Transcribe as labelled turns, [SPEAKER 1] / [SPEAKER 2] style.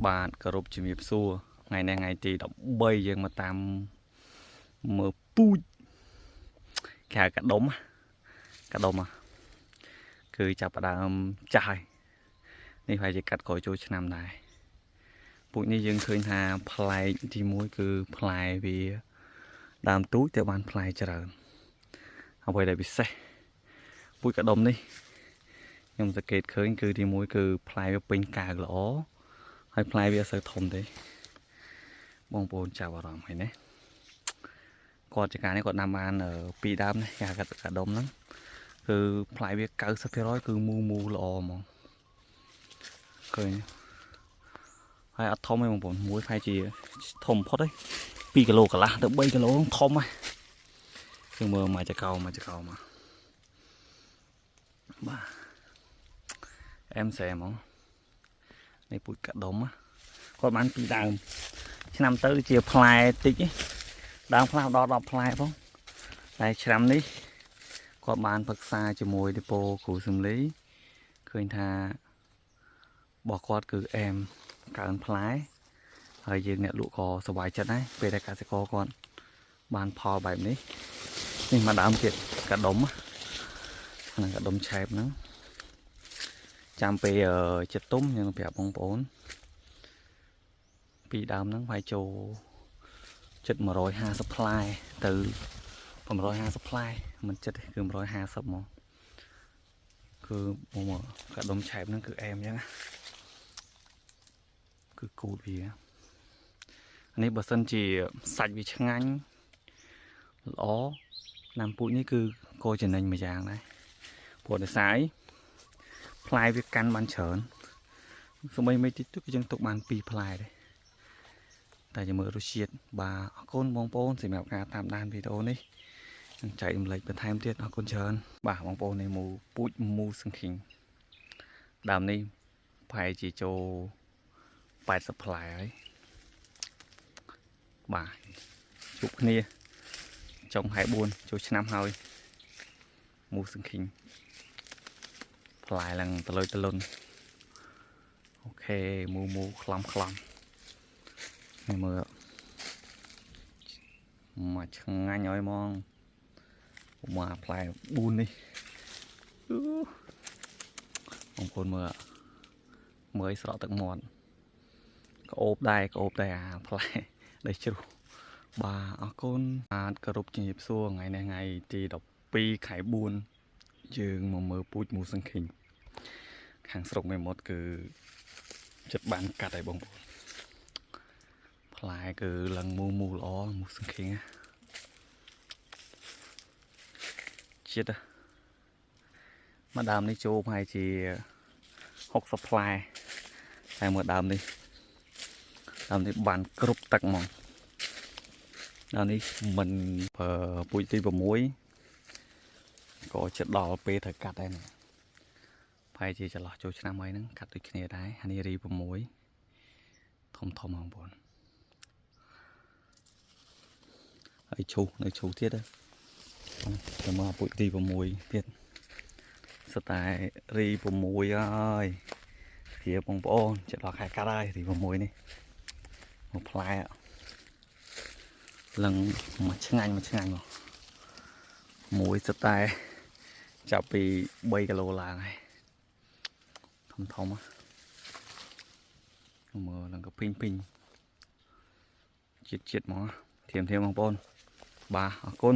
[SPEAKER 1] បាទគោរពជំរាបសួរថ្ងៃនេះថ្ងៃទី13យើងមកតាមមើលពូជគេហៅកាដុំគឺចាប់ផ្ដើមចាស់ហើយនេះប្រហែលជាកាត់ក្រោយចូលឆ្នាំដែរពូជនេះយើងឃើញថាផ្លែទី1គឺផ្លែវាដើមទូចតែបានផ្លែច្រើនអ្វីដែលពិសេសពូជកាដុំនេះខ្ញុំសង្កេតឃើញគឺទី1គឺផ្លែវាពេញកាវល្អហើយផ្លែវាអត់សូវធំទេបងប្អូនចាប់អារម្មណ៍ហើយណាគាត់ចការនេះគាត់ដាំបាន2ដើមនេះគេហៅកាដុំហ្នឹងគឺផ្លែវា90%គឺមូល្អហ្មងឃើញហើយអត់ធំទេបងប្អូនមួយប្រហែលជាធំបំផុតទេ2គីឡូកន្លះទៅ3គីឡូធំហ្នឹងគឺមើលមកចកោមកបាទអែមសែហ្មងនេះពូជកាដុំគាត់បាន2ដើមឆ្នាំទៅជាផ្លែតិចដើមខ្លះដល់10ផ្លែផងតែឆ្នាំនេះគាត់បានប្រឹក្សាជាមួយឌីប៉ូគ្រូសំលីឃើញថារបស់គាត់គឺអែមកើនផ្លែហើយយើងអ្នកលក់ក៏សប្បាយចិត្តដែរពេលដែលកសិករគាត់បានផលបែបនេះនេះមកដើមទៀតកាដុំហ្នឹងកាដុំឆែបហ្នឹងចាំពេលចិត្តទុំយើងប្រាប់បងប្អូនពីដើមហ្នឹងវាយចូលចិត្ត150ផ្លែទៅ150ផ្លែមិនចិត្តគឺ150ហ្មងគឺមកកាដុំឆែបហ្នឹងគឺអែមអញ្ចឹងគឺគូតវានេះបើសិនជាសាច់វាឆ្ងាញ់ល្អណាំពូជនេះគឺក៏ចំណេញមួយយ៉ាងដែរព្រោះដោយសារផ្លែវាកាន់បានច្រើនសូម្បីមិនតិចទៅគឺយើងទុកបាន2ផ្លែដែរតែជាមើលរសជាតិបាទអរគុណបងប្អូនសម្រាប់ការតាមដានវីដេអូនេះនឹងចែករំលែកបន្ថែមទៀតអរគុណច្រើនបាទបងប្អូននេះពូជមូសង្ឃីងដើមនេះប្រហែលជាចូល80ផ្លែហើយបាទជួបគ្នាចុងខែ4ចូលឆ្នាំហើយមូសង្ឃីងផ្លែឡើងតលុយតលុនអូខេមូខ្លំនេះមើលមកឆ្ងាញ់ហើយហ្មងមកផ្លែ4នេះបងប្អូនមើលឲ្យស្រក់ទឹកមាត់ក្អូបដែរអាផ្លែដែលជ្រុះបាទអរគុណបាទគោរពជំរាបសួរថ្ងៃនេះថ្ងៃទី12ខែ4យើងមកមើលពូជមូសង្ឃីងខាងស្រុកមេមត់គឺចិត្តបានកាត់ហើយបងប្អូនផ្លែគឺឡើងមូល្អមូសង្ឃីងជាតិមកដើមនេះចូលប្រហែលជា60ផ្លែតែមើលដើមនេះបានគ្រប់ទឹកហ្មងដើមនេះមិនពូជទី6ក៏ចិត្តដល់ពេលត្រូវកាត់ដែរប្រហែលជាចន្លោះចូលឆ្នាំហើយហ្នឹងកាត់ដូចគ្នាដែរអានេះរី6ធំបងប្អូនហើយនៅឈូសទៀតទៅមកពូជទី6ទៀតស្តែរី6ហើយជាបងប្អូនចិត្តដល់ខែកាត់ហើយរី6នេះមកផ្លែឡើងមកឆ្ងាញ់មកមួយស្តែចាប់ពី3គីឡូឡើងហើយធំមើលឡើងក៏ពេញជាតិហ្មងធៀមបងប្អូនបាទអរគុណ